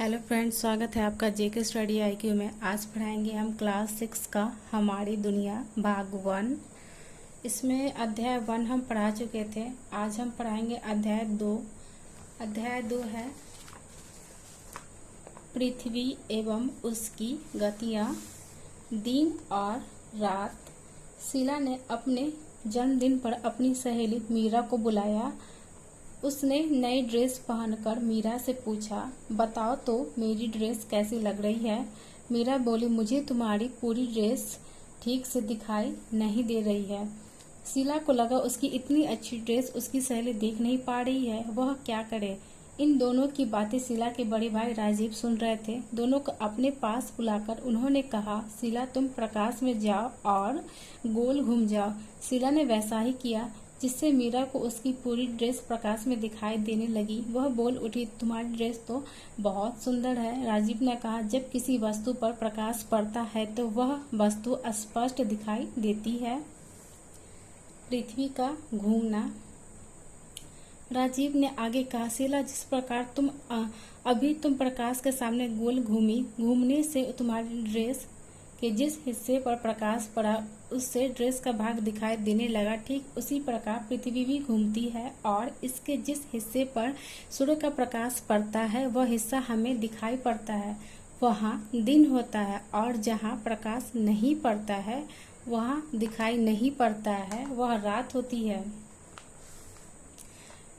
Hello friends, स्वागत है आपका जेके स्टडी आईक्यू में। आज पढ़ाएंगे हम क्लास 6 का हमारी दुनिया भाग 1। इसमें अध्याय 1 हम पढ़ा चुके थे। आज हम पढ़ाएंगे अध्याय 2। अध्याय 2 है पृथ्वी एवं उसकी गतियाँ, दिन और रात। शीला ने अपने जन्मदिन पर अपनी सहेली मीरा को बुलाया। उसने नई ड्रेस पहनकर मीरा से पूछा, बताओ तो मेरी ड्रेस कैसी लग रही है। मीरा बोली, मुझे तुम्हारी पूरी ड्रेस ठीक से दिखाई नहीं दे रही है। शीला को लगा उसकी इतनी अच्छी ड्रेस उसकी सहेली देख नहीं पा रही है, वह क्या करे। इन दोनों की बातें शीला के बड़े भाई राजीव सुन रहे थे। दोनों को अपने पास बुलाकर उन्होंने कहा, शीला तुम प्रकाश में जाओ और गोल घूम जाओ। शीला ने वैसा ही किया, जिससे मीरा को उसकी पूरी ड्रेस प्रकाश में दिखाई देने लगी। वह बोल उठी, तुम्हारी ड्रेस तो बहुत सुंदर है। राजीव ने कहा, जब किसी वस्तु पर प्रकाश पड़ता है तो वह वस्तु स्पष्ट दिखाई देती है। पृथ्वी का घूमना। राजीव ने आगे कहा, शीला जिस प्रकार अभी तुम प्रकाश के सामने गोल घूमने से तुम्हारी ड्रेस के जिस हिस्से पर प्रकाश पड़ा उससे ड्रेस का भाग दिखाई देने लगा, ठीक उसी प्रकार पृथ्वी भी घूमती है और इसके जिस हिस्से पर सूर्य का प्रकाश पड़ता है वह हिस्सा हमें दिखाई पड़ता है, वहाँ दिन होता है, और जहाँ प्रकाश नहीं पड़ता है वहाँ दिखाई नहीं पड़ता है, वह रात होती है।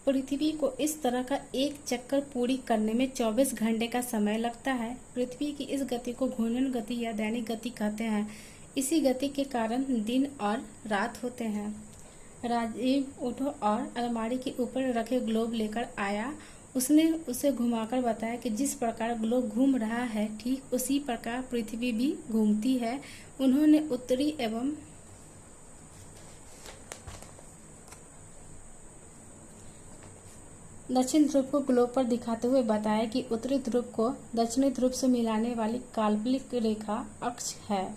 पृथ्वी को इस तरह का एक चक्कर पूरी करने में 24 घंटे का समय लगता है। पृथ्वी की इस गति को घूर्णन गति या दैनिक गति कहते हैं। इसी गति के कारण दिन और रात होते हैं। राजीव उठो और अलमारी के ऊपर रखे ग्लोब लेकर आया। उसने उसे घुमाकर बताया कि जिस प्रकार ग्लोब घूम रहा है ठीक उसी प्रकार पृथ्वी भी घूमती है। उन्होंने उत्तरी एवं दक्षिण ध्रुव को ग्लोब पर दिखाते हुए बताया कि उत्तरी ध्रुव को दक्षिणी ध्रुव से मिलाने वाली काल्पनिक रेखा अक्ष है,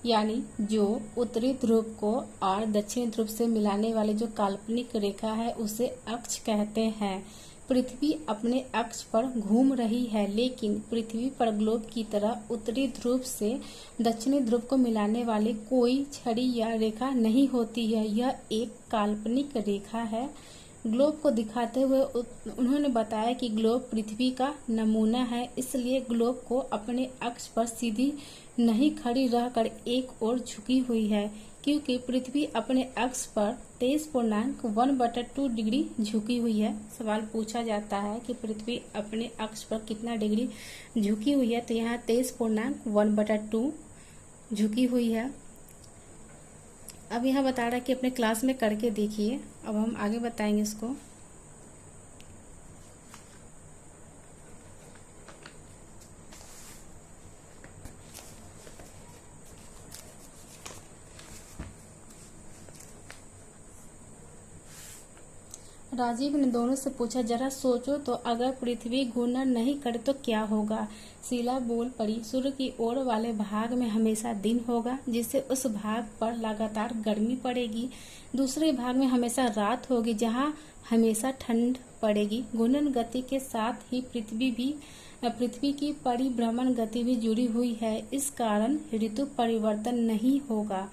यानी जो उत्तरी ध्रुव को और दक्षिणी ध्रुव से मिलाने वाली जो काल्पनिक रेखा है उसे अक्ष कहते हैं। पृथ्वी अपने अक्ष पर घूम रही है, लेकिन पृथ्वी पर ग्लोब की तरह उत्तरी ध्रुव से दक्षिणी ध्रुव को मिलाने वाली कोई छड़ी या रेखा नहीं होती है। यह एक काल्पनिक रेखा है। ग्लोब को दिखाते हुए उन्होंने बताया कि ग्लोब पृथ्वी का नमूना है, इसलिए ग्लोब को अपने अक्ष पर सीधी नहीं खड़ी रहकर एक ओर झुकी हुई है, क्योंकि पृथ्वी अपने अक्ष पर 23.1/2 डिग्री झुकी हुई है। सवाल पूछा जाता है कि पृथ्वी अपने अक्ष पर कितना डिग्री झुकी हुई है, तो यहाँ 23.1/2 झुकी हुई है। अब यहाँ बता रहा है कि अपने क्लास में करके देखिए। अब हम आगे बताएंगे इसको। राजीव ने दोनों से पूछा, जरा सोचो तो अगर पृथ्वी घूर्णन नहीं करे तो क्या होगा। शीला बोल पड़ी, सूर्य की ओर वाले भाग में हमेशा दिन होगा, जिससे उस भाग पर लगातार गर्मी पड़ेगी। दूसरे भाग में हमेशा रात होगी, जहाँ हमेशा ठंड पड़ेगी। घूर्णन गति के साथ ही पृथ्वी की परिभ्रमण गति भी जुड़ी हुई है। इस कारण ऋतु परिवर्तन नहीं होगा।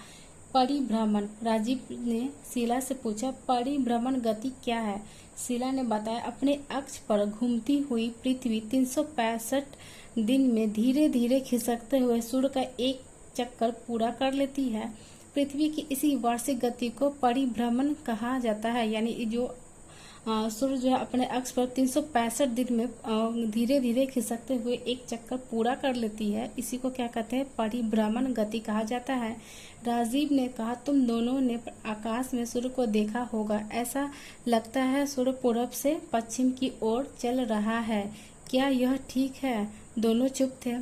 परिभ्रमण। राजीव ने शीला से पूछा, परिभ्रमण गति क्या है। शीला ने बताया, अपने अक्ष पर घूमती हुई पृथ्वी 365 दिन में धीरे धीरे खिसकते हुए सूर्य का एक चक्कर पूरा कर लेती है। पृथ्वी की इसी वार्षिक गति को परिभ्रमण कहा जाता है, यानी जो सूर्य जो है अपने अक्ष पर 365 दिन में धीरे धीरे खिसकते हुए एक चक्कर पूरा कर लेती है। इसी को क्या कहते हैं, परिभ्रमण गति कहा जाता है। राजीव ने कहा, तुम दोनों ने आकाश में सूर्य को देखा होगा। ऐसा लगता है सूर्य पूरब से पश्चिम की ओर चल रहा है। क्या यह ठीक है। दोनों चुप थे।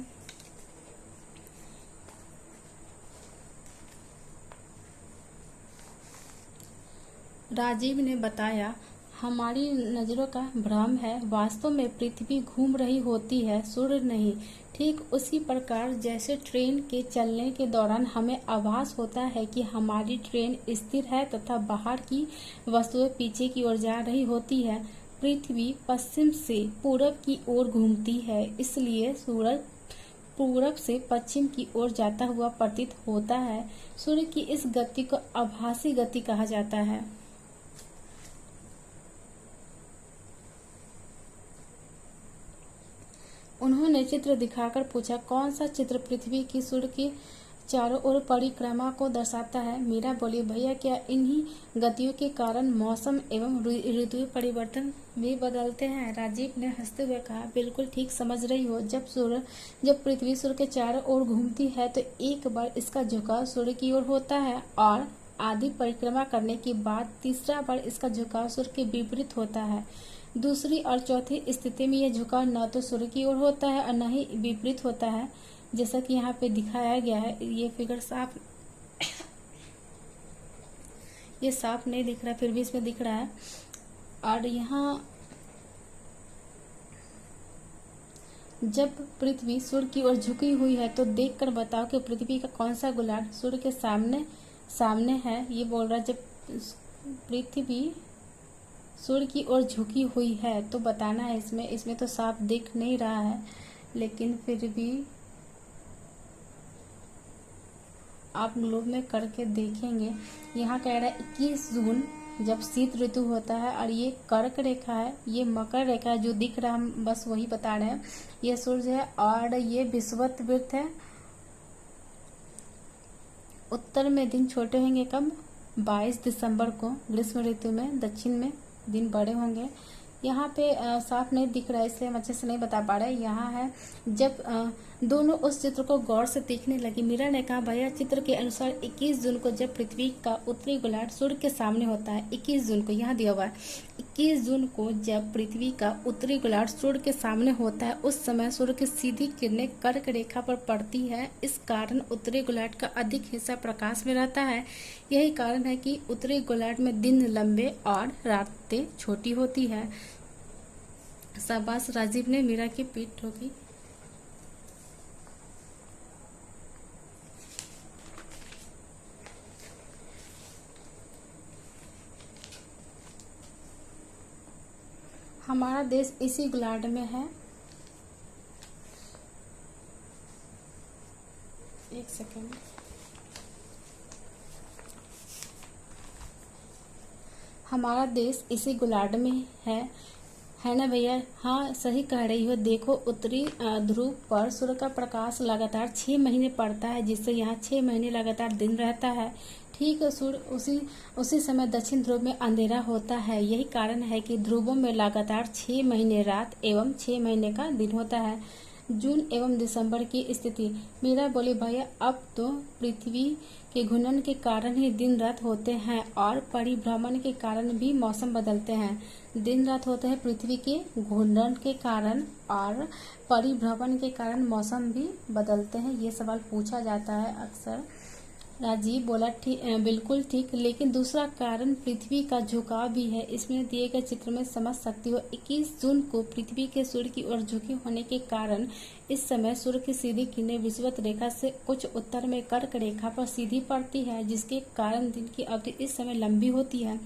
राजीव ने बताया, हमारी नज़रों का भ्रम है। वास्तव में पृथ्वी घूम रही होती है, सूर्य नहीं। ठीक उसी प्रकार जैसे ट्रेन के चलने के दौरान हमें आभास होता है कि हमारी ट्रेन स्थिर है तथा बाहर की वस्तुएं पीछे की ओर जा रही होती है, पृथ्वी पश्चिम से पूरब की ओर घूमती है, इसलिए सूरज पूरब से पश्चिम की ओर जाता हुआ प्रतीत होता है। सूर्य की इस गति को आभासी गति कहा जाता है। उन्होंने चित्र दिखाकर पूछा, कौन सा चित्र पृथ्वी की सूर्य की चारों ओर परिक्रमा को दर्शाता है? मीरा बोली, भैया क्या इन्हीं गतियों के कारण मौसम एवं ऋतु परिवर्तन भी बदलते हैं? राजीव ने हंसते हुए कहा, बिल्कुल ठीक समझ रही हो। जब पृथ्वी सूर्य के चारों ओर घूमती है तो एक बार इसका झुकाव सूर्य की ओर होता है और आधी परिक्रमा करने के बाद तीसरा बार इसका झुकाव सूर्य के विपरीत होता है। दूसरी और चौथी स्थिति में यह झुकाव न तो सूर्य की ओर होता है और न ही विपरीत होता है, जैसा कि यहाँ पे दिखाया गया है। ये फिगर ये साफ नहीं दिख रहा, फिर भी इसमें दिख रहा है। और यहाँ जब पृथ्वी सूर्य की ओर झुकी हुई है तो देखकर बताओ कि पृथ्वी का कौन सा गोलार्ध सूर्य के सामने है। ये बोल रहा है जब पृथ्वी सूर्य की ओर झुकी हुई है तो बताना है। इसमें तो साफ दिख नहीं रहा है, लेकिन फिर भी आप लोग में करके देखेंगे। यहाँ कह रहा है 21 जून जब शीत ऋतु होता है और ये कर्क रेखा है, ये मकर रेखा है, जो दिख रहा है हम बस वही बता रहे हैं। ये सूर्य है और ये विषुवत वृत्त है। उत्तर में दिन छोटे होंगे कब? 22 दिसंबर को ग्रीष्म ऋतु में। दक्षिण में दिन बड़े होंगे। यहाँ पे साफ नहीं दिख रहा है इसलिए हम अच्छे से नहीं बता पा रहे। यहाँ है जब दोनों उस चित्र को गौर से देखने लगी। मीरा ने कहा, भैया चित्र के अनुसार 21 जून को जब पृथ्वी का उत्तरी गोलार्ध सूर्य के सामने होता है, 21 जून को यहाँ दिया हुआ है, 21 जून को जब पृथ्वी का उत्तरी गोलार्ध सूर्य के सामने होता है उस समय सूर्य की सीधी किरणें कर्क रेखा पर पड़ती है। इस कारण उत्तरी गोलार्ध का अधिक हिस्सा प्रकाश में रहता है। यही कारण है कि उत्तरी गोलार्ध में दिन लंबे और रातें छोटी होती है। शाबाश, राजीव ने मीरा की पीठ ठोकी। हमारा देश इसी गोलार्ध में है। एक सेकेंड। हमारा देश इसी गोलार्ध में है ना भैया? हाँ, सही कह रही हो। देखो, उत्तरी ध्रुव पर सूर्य का प्रकाश लगातार 6 महीने पड़ता है, जिससे यहाँ 6 महीने लगातार दिन रहता है। ठीक है, सूर्य उसी समय दक्षिण ध्रुव में अंधेरा होता है। यही कारण है कि ध्रुवों में लगातार 6 महीने रात एवं 6 महीने का दिन होता है। जून एवं दिसंबर की स्थिति। मीरा बोली, भैया अब तो पृथ्वी के घूर्णन के कारण ही दिन रात होते हैं और परिभ्रमण के कारण भी मौसम बदलते हैं। दिन रात होते हैं पृथ्वी के घूर्णन के कारण और परिभ्रमण के कारण मौसम भी बदलते हैं। ये सवाल पूछा जाता है अक्सर। राजीव बोला, ठीक, बिल्कुल ठीक, लेकिन दूसरा कारण पृथ्वी का झुकाव भी है। इसमें दिए गए चित्र में समझ सकती हो। 21 जून को पृथ्वी के सूर्य की ओर झुके होने के कारण इस समय सूर्य की सीधी किरणें विषुवत रेखा से कुछ उत्तर में कर्क रेखा पर सीधी पड़ती है, जिसके कारण दिन की अवधि इस समय लंबी होती है।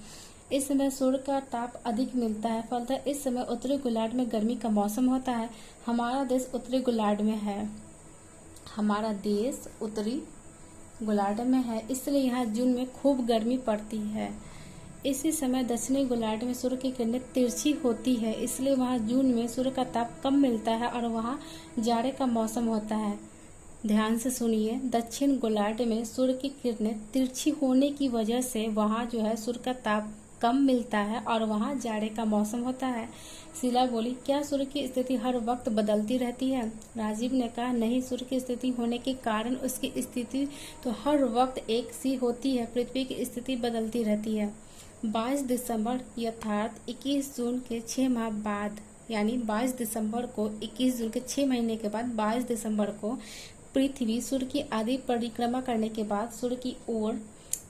इस समय सूर्य का ताप अधिक मिलता है, फलतः इस समय उत्तरी गोलार्ध में गर्मी का मौसम होता है। हमारा देश उत्तरी गोलार्ध में है। हमारा देश उत्तरी गोलार्ध में है, इसलिए यहाँ जून में खूब गर्मी पड़ती है। इसी समय दक्षिणी गोलार्ध में सूर्य की किरणें तिरछी होती है, इसलिए वहाँ जून में सूर्य का ताप कम मिलता है और वहाँ जाड़े का मौसम होता है। ध्यान से सुनिए, दक्षिण गोलार्ध में सूर्य की किरणें तिरछी होने की वजह से वहाँ जो है सूर्य का ताप कम मिलता है और वहाँ जाड़े का मौसम होता है। शीला बोली, क्या सूर्य की स्थिति हर वक्त बदलती रहती है? राजीव ने कहा, नहीं, सूर्य की स्थिति होने के कारण उसकी स्थिति तो हर वक्त एक सी होती है। पृथ्वी की स्थिति बदलती रहती है। 22 दिसंबर अर्थात 21 जून के 6 माह बाद, यानी 22 दिसंबर को 21 जून के 6 महीने के बाद 22 दिसंबर को पृथ्वी सूर्य की आधी परिक्रमा करने के बाद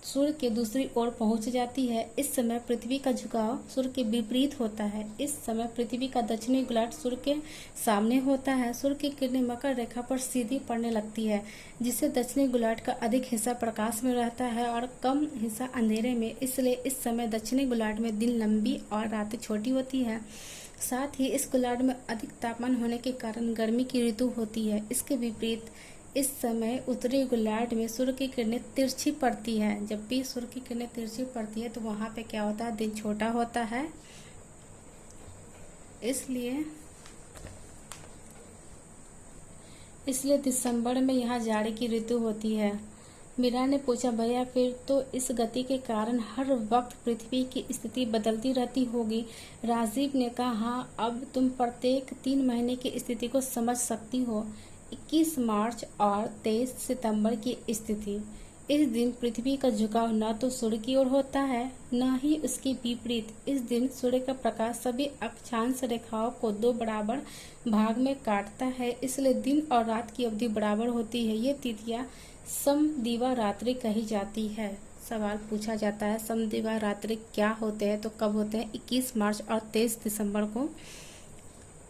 सूर्य के दूसरी ओर पहुंच जाती है। इस समय पृथ्वी का झुकाव सूर्य के विपरीत होता है। इस समय पृथ्वी का दक्षिणी गोलार्ध सूर्य के सामने होता है। सूर्य की किरणें मकर रेखा पर सीधी पड़ने लगती है, जिससे दक्षिणी गोलार्ध का अधिक हिस्सा प्रकाश में रहता है और कम हिस्सा अंधेरे में। इसलिए इस समय दक्षिणी गोलार्ध में दिन लंबी और रातें छोटी होती है। साथ ही इस गोलार्ध में अधिक तापमान होने के कारण गर्मी की ऋतु होती है। इसके विपरीत इस समय उत्तरी गोलार्ध में सूर्य की किरणें तिरछी पड़ती है। जब भी सूर्य की किरणें तिरछी पड़ती है तो वहां पे क्या होता है, दिन छोटा होता है। इसलिए दिसंबर में यहाँ जाड़े की ऋतु होती है। मीरा ने पूछा, भैया फिर तो इस गति के कारण हर वक्त पृथ्वी की स्थिति बदलती रहती होगी। राजीव ने कहा, हाँ, अब तुम प्रत्येक 3 महीने की स्थिति को समझ सकती हो। 21 मार्च और 23 सितंबर की स्थिति। इस दिन पृथ्वी का झुकाव न तो सूर्य की ओर होता है, न ही उसके विपरीत। इस दिन सूर्य का प्रकाश सभी अक्षांश रेखाओं को 2 बराबर भाग में काटता है, इसलिए दिन और रात की अवधि बराबर होती है। ये तिथियां समदिवा रात्रि कही जाती है। सवाल पूछा जाता है, समदिवा रात्रि क्या होते हैं, तो कब होते हैं? 21 मार्च और 23 दिसंबर को।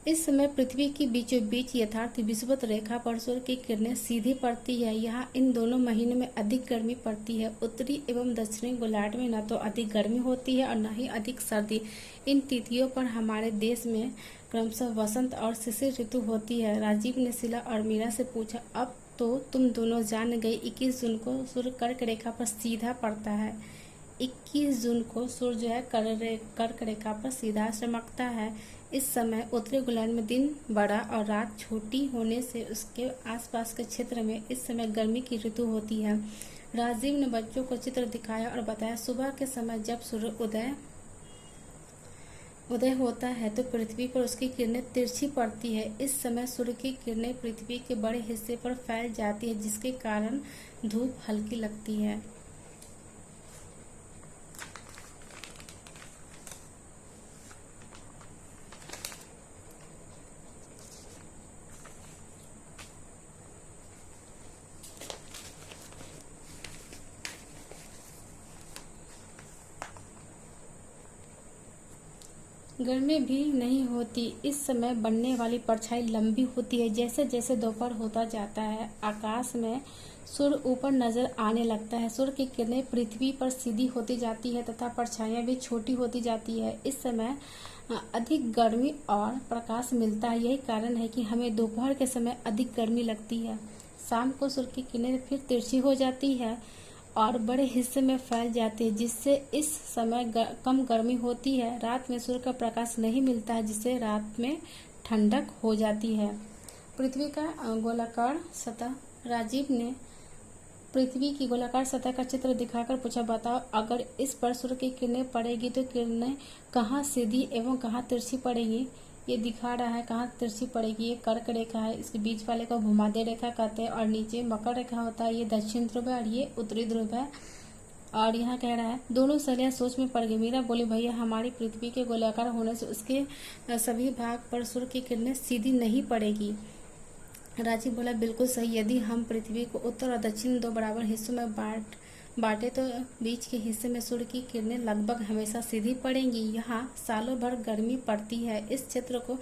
इस समय पृथ्वी की बीचों बीच यथार्थ विषुवत रेखा पर सूर्य की किरणें सीधी पड़ती है। यहाँ इन दोनों महीनों में अधिक गर्मी पड़ती है। उत्तरी एवं दक्षिणी गोलार्ध में न तो अधिक गर्मी होती है और न ही अधिक सर्दी। इन तिथियों पर हमारे देश में क्रमशः वसंत और शिशिर ऋतु होती है। राजीव ने शीला और मीरा से पूछा, अब तो तुम दोनों जान गई, 21 जून को सूर्य कर्क रेखा पर सीधा पड़ता है। 21 जून को सूर्य जो है कर्क रेखा पर सीधा चमकता है। इस समय उत्तरी गोलार्ध में दिन बड़ा और रात छोटी होने से उसके आसपास के क्षेत्र में इस समय गर्मी की ऋतु होती है। राजीव ने बच्चों को चित्र दिखाया और बताया, सुबह के समय जब सूर्य उदय होता है तो पृथ्वी पर उसकी किरणें तिरछी पड़ती है। इस समय सूर्य की किरणें पृथ्वी के बड़े हिस्से पर फैल जाती है, जिसके कारण धूप हल्की लगती है। गर्मी भी नहीं होती। इस समय बनने वाली परछाई लंबी होती है। जैसे जैसे दोपहर होता जाता है, आकाश में सूर्य ऊपर नजर आने लगता है। सूर्य की किरणें पृथ्वी पर सीधी होती जाती है तथा परछाइयां भी छोटी होती जाती है। इस समय अधिक गर्मी और प्रकाश मिलता है। यही कारण है कि हमें दोपहर के समय अधिक गर्मी लगती है। शाम को सूर्य की किरणें फिर तिरछी हो जाती है और बड़े हिस्से में फैल जाती है, जिससे इस समय कम गर्मी होती है। रात में सूर्य का प्रकाश नहीं मिलता है, जिससे रात में ठंडक हो जाती है। पृथ्वी का गोलाकार सतह। राजीव ने पृथ्वी की गोलाकार सतह का चित्र दिखाकर पूछा, बताओ, अगर इस पर सूर्य की किरणें पड़ेगी तो किरणें कहाँ सीधी एवं कहाँ तिरछी पड़ेगी? ये दिखा रहा है कहाँ तिरछी पड़ेगी। ये कर्क रेखा है, इसके बीच वाले को भूमध्य रेखा कहते हैं और नीचे मकर रेखा होता है। ये दक्षिण ध्रुव है और ये उत्तरी ध्रुव है। और यहाँ कह रहा है, दोनों सहेलियां सोच में पड़ गई। मीरा बोली, भैया, हमारी पृथ्वी के गोलाकार होने से उसके सभी भाग पर सूर्य की किरणें सीधी नहीं पड़ेगी। राजीव बोला, बिल्कुल सही। यदि हम पृथ्वी को उत्तर और दक्षिण 2 बराबर हिस्सों में बांटे तो बीच के हिस्से में सूर्य की किरणें लगभग हमेशा सीधी पड़ेंगी। यहाँ सालों भर गर्मी पड़ती है। इस क्षेत्र को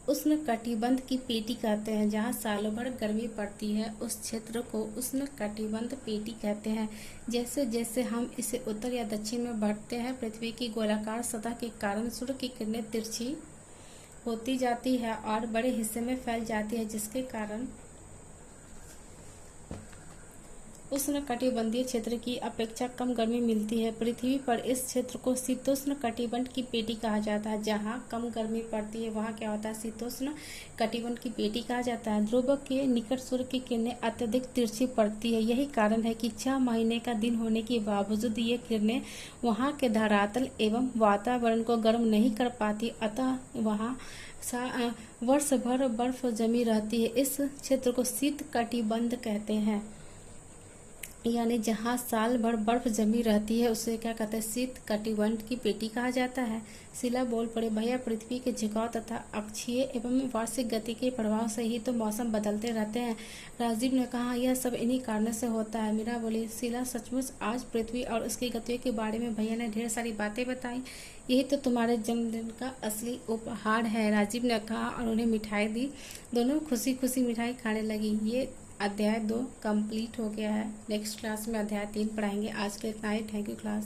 उष्णकटिबंध की पेटी कहते हैं। जहाँ सालों भर गर्मी पड़ती है उस क्षेत्र को उष्णकटिबंध पेटी कहते हैं। जैसे जैसे हम इसे उत्तर या दक्षिण में बढ़ते हैं, पृथ्वी की गोलाकार सतह के कारण सूर्य की किरणें तिरछी होती जाती है और बड़े हिस्से में फैल जाती है, जिसके कारण उष्णकटिबंधीय क्षेत्र की अपेक्षा कम गर्मी मिलती है। पृथ्वी पर इस क्षेत्र को शीतोष्ण कटिबंध की पेटी कहा जाता है। जहाँ कम गर्मी पड़ती है वहाँ क्या होता है, शीतोष्ण कटिबंध की पेटी कहा जाता है। ध्रुव के निकट सूर्य की किरणें अत्यधिक तिरछी पड़ती है। यही कारण है कि 6 महीने का दिन होने के बावजूद ये किरणें वहाँ के धरातल एवं वातावरण को गर्म नहीं कर पाती, अतः वहाँ वर्ष भर बर्फ जमी रहती है। इस क्षेत्र को शीत कटिबंध कहते हैं। यानी जहाँ साल भर बर्फ जमी रहती है उसे क्या कहते हैं, शीत कटिबंध की पेटी कहा जाता है। शीला बोल पड़े, भैया पृथ्वी के झुकाव तथा अक्षीय एवं वार्षिक गति के प्रभाव से ही तो मौसम बदलते रहते हैं। राजीव ने कहा, यह सब इन्हीं कारणों से होता है। मीरा बोली, शीला सचमुच आज पृथ्वी और उसकी गतियों के बारे में भैया ने ढेर सारी बातें बताई। यही तो तुम्हारे जन्मदिन का असली उपहार है, राजीव ने कहा और उन्हें मिठाई दी। दोनों खुशी खुशी मिठाई खाने लगी। ये अध्याय 2 कंप्लीट हो गया है। नेक्स्ट क्लास में अध्याय 3 पढ़ाएंगे। आज के लिए इतना ही। Thank you class.